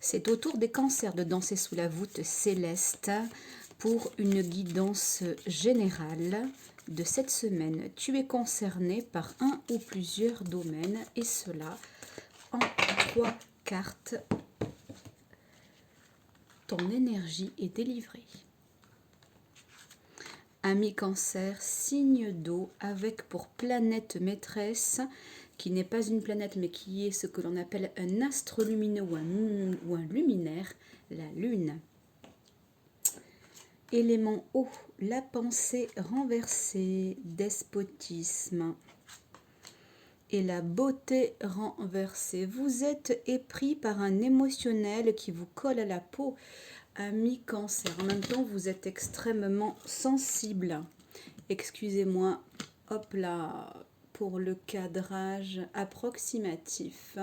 C'est au tour des cancers de danser sous la voûte céleste pour une guidance générale de cette semaine. Tu es concerné par un ou plusieurs domaines et cela en 3 cartes. Ton énergie est délivrée. Ami Cancer, signe d'eau avec pour planète maîtresse, qui n'est pas une planète mais qui est ce que l'on appelle un astre lumineux ou un luminaire, la Lune. Élément eau, la pensée renversée, despotisme et la beauté renversée. Vous êtes épris par un émotionnel qui vous colle à la peau, ami Cancer. En même temps, vous êtes extrêmement sensible. Excusez-moi, hop là, pour le cadrage approximatif.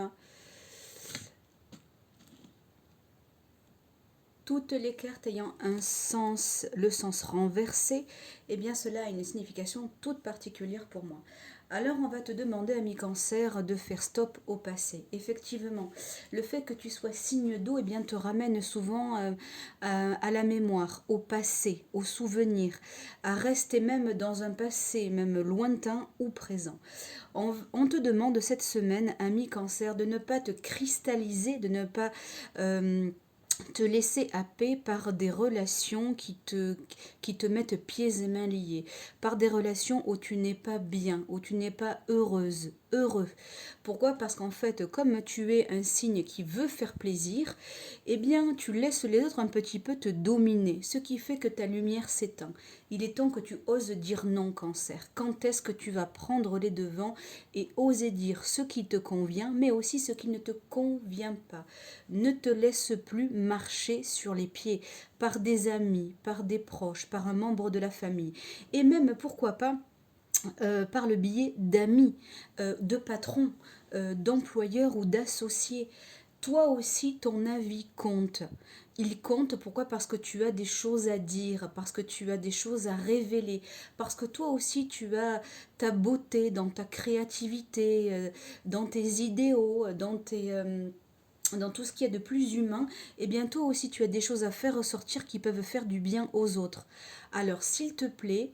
Toutes les cartes ayant un sens, le sens renversé, eh bien cela a une signification toute particulière pour moi. Alors on va te demander, ami Cancer, de faire stop au passé. Effectivement, le fait que tu sois signe d'eau, eh bien te ramène souvent à la mémoire, au passé, au souvenir, à rester même dans un passé, même lointain ou présent. On te demande cette semaine, ami Cancer, de ne pas te cristalliser, de ne pas te laisser happer par des relations qui te mettent pieds et mains liés, par des relations où tu n'es pas bien, où tu n'es pas heureuse, heureux. Pourquoi? Parce qu'en fait, comme tu es un signe qui veut faire plaisir, eh bien, tu laisses les autres un petit peu te dominer, ce qui fait que ta lumière s'éteint. Il est temps que tu oses dire non, Cancer. Quand est-ce que tu vas prendre les devants et oser dire ce qui te convient, mais aussi ce qui ne te convient pas? Ne te laisse plus marcher sur les pieds par des amis, par des proches, par un membre de la famille, et même, pourquoi pas, par le biais d'amis, de patrons, d'employeurs ou d'associés. Toi aussi, ton avis compte. Il compte, pourquoi? Parce que tu as des choses à dire, parce que tu as des choses à révéler, parce que toi aussi tu as ta beauté dans ta créativité, dans tes idéaux, dans tout ce qu'il y a de plus humain, et bien toi aussi tu as des choses à faire ressortir qui peuvent faire du bien aux autres. Alors s'il te plaît,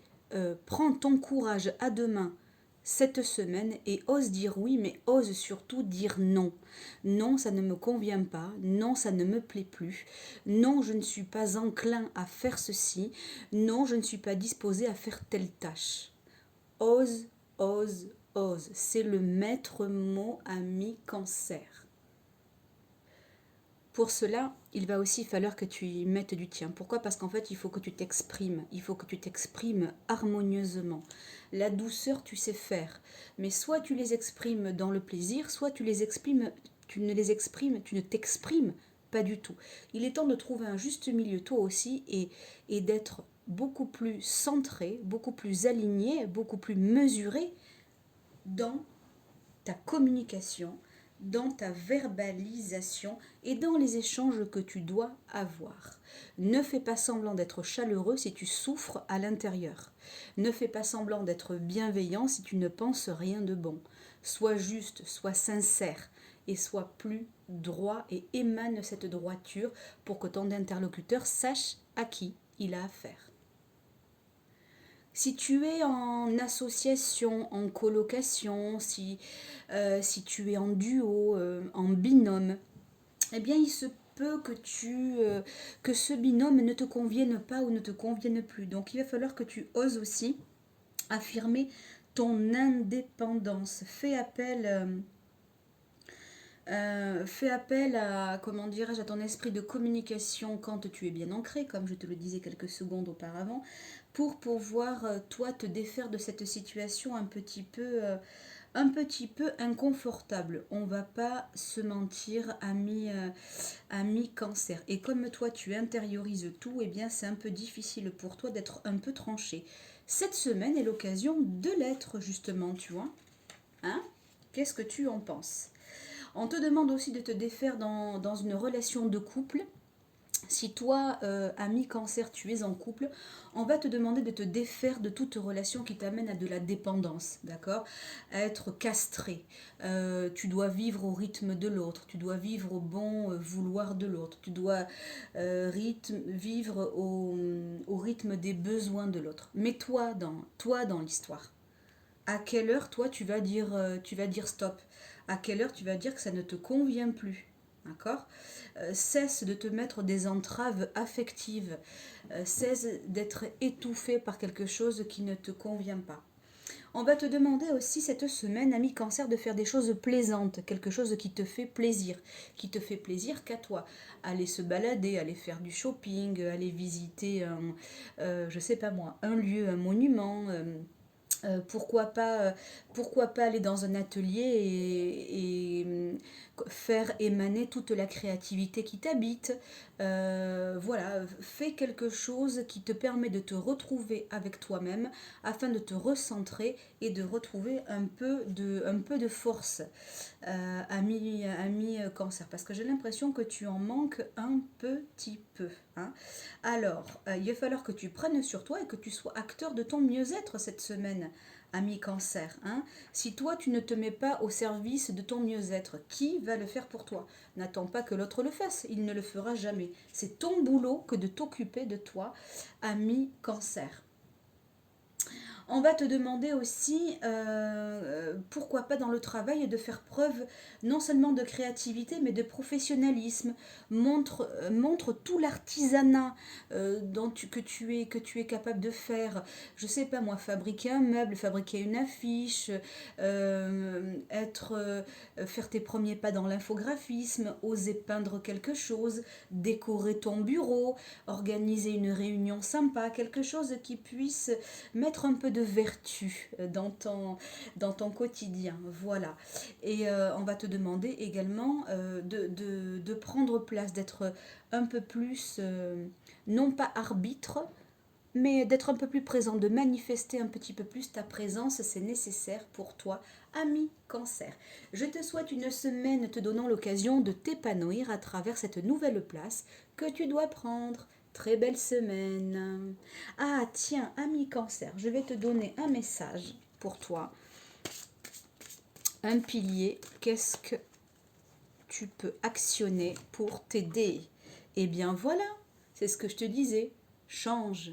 prends ton courage à deux mains cette semaine et ose dire oui, mais ose surtout dire non. Non, ça ne me convient pas. Non, ça ne me plaît plus. Non, je ne suis pas enclin à faire ceci. Non, je ne suis pas disposé à faire telle tâche. Ose, ose, ose. C'est le maître mot, ami Cancer. Pour cela, il va aussi falloir que tu y mettes du tien. Pourquoi? Parce qu'en fait, il faut que tu t'exprimes. Il faut que tu t'exprimes harmonieusement. La douceur, tu sais faire. Mais soit tu les exprimes dans le plaisir, soit tu les exprimes, tu ne t'exprimes pas du tout. Il est temps de trouver un juste milieu, toi aussi, et d'être beaucoup plus centré, beaucoup plus aligné, beaucoup plus mesuré dans ta communication, dans ta verbalisation et dans les échanges que tu dois avoir. Ne fais pas semblant d'être chaleureux si tu souffres à l'intérieur. Ne fais pas semblant d'être bienveillant si tu ne penses rien de bon. Sois juste, sois sincère et sois plus droit et émane cette droiture pour que ton interlocuteur sache à qui il a affaire. Si tu es en association, en colocation, si tu es en duo, en binôme, eh bien il se peut que ce binôme ne te convienne pas ou ne te convienne plus. Donc il va falloir que tu oses aussi affirmer ton indépendance. Fais appel à, comment dirais-je, à ton esprit de communication quand tu es bien ancré, comme je te le disais quelques secondes auparavant, pour pouvoir, toi, te défaire de cette situation un petit peu inconfortable. On va pas se mentir, ami Cancer. Et comme toi, tu intériorises tout, eh bien, c'est un peu difficile pour toi d'être un peu tranché. Cette semaine est l'occasion de l'être, justement, tu vois. Hein? Qu'est-ce que tu en penses? On te demande aussi de te défaire dans une relation de couple Si toi, ami cancer, tu es en couple, on va te demander de te défaire de toute relation qui t'amène à de la dépendance, d'accord? À être castré. Tu dois vivre au rythme de l'autre, tu dois vivre au bon vouloir de l'autre, tu dois vivre au rythme des besoins de l'autre. Mais toi dans l'histoire. À quelle heure, toi, tu vas dire stop? À quelle heure tu vas dire que ça ne te convient plus? D'accord? Cesse de te mettre des entraves affectives. Cesse d'être étouffé par quelque chose qui ne te convient pas. On va te demander aussi cette semaine, ami cancer, de faire des choses plaisantes, quelque chose qui te fait plaisir qu'à toi. Aller se balader, aller faire du shopping, aller visiter je sais pas moi, un lieu, un monument. Pourquoi pas aller dans un atelier faire émaner toute la créativité qui t'habite. Voilà, fais quelque chose qui te permet de te retrouver avec toi-même afin de te recentrer et de retrouver un peu de force, ami cancer, parce que j'ai l'impression que tu en manques un petit peu. Hein. Alors, il va falloir que tu prennes sur toi et que tu sois acteur de ton mieux-être cette semaine, ami cancer. Hein. Si toi, tu ne te mets pas au service de ton mieux-être, qui va le faire pour toi? N'attends pas que l'autre le fasse, il ne le fera jamais. C'est ton boulot que de t'occuper de toi, ami cancer. On va te demander aussi, pourquoi pas dans le travail, de faire preuve non seulement de créativité, mais de professionnalisme. Montre tout l'artisanat que tu es capable de faire. Je sais pas moi, fabriquer un meuble, fabriquer une affiche, faire tes premiers pas dans l'infographisme, oser peindre quelque chose, décorer ton bureau, organiser une réunion sympa, quelque chose qui puisse mettre un peu de vertu dans ton quotidien. Voilà. Et on va te demander également de prendre place, d'être un peu plus, non pas arbitre, mais d'être un peu plus présent, de manifester un petit peu plus ta présence, c'est nécessaire pour toi, ami cancer. Je te souhaite une semaine te donnant l'occasion de t'épanouir à travers cette nouvelle place que tu dois prendre. Très belle semaine. Ah tiens, ami cancer, je vais te donner un message pour toi. Un pilier, qu'est-ce que tu peux actionner pour t'aider? Eh bien voilà, c'est ce que je te disais, change.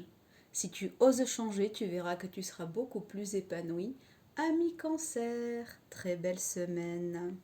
Si tu oses changer, tu verras que tu seras beaucoup plus épanoui. Ami cancer, très belle semaine.